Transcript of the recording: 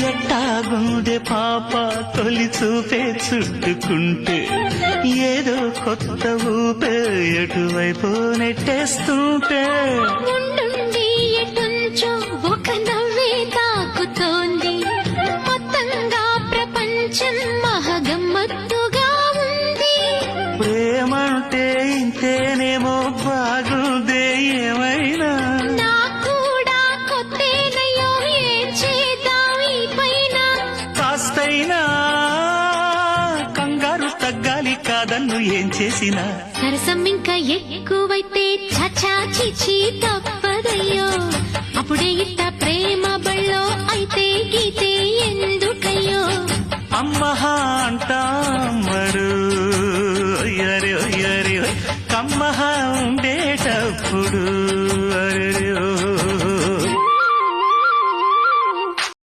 ఎట్టాగుండే పాప తొలి చూపే చుట్టుకుంటే ఏదో కొత్త ఊపే ఎటువైపు నెట్టేస్తుంటే ఉండుండి ఎటుంచో ఒక నవ్వే తాకుతోంది మొత్తంగా ప్రపంచం మహగమ్మత్తుగా ఉంది ప్రేమంటే ఇంతేనేమో బాగుందే ఏమైనా నాకు కూడా కొత్తేనయ్యో ఏం చేద్దాం ఈ పైన కాస్తైనా కంగారు తగ్గాలి కాదన్ను ఏం చేసినా సరసం ఇంకా ఎక్కువైతే చచా చిచి తప్పదయ్యో అప్పుడే ఇట్ట ప్రేమ బళ్ళో అయితే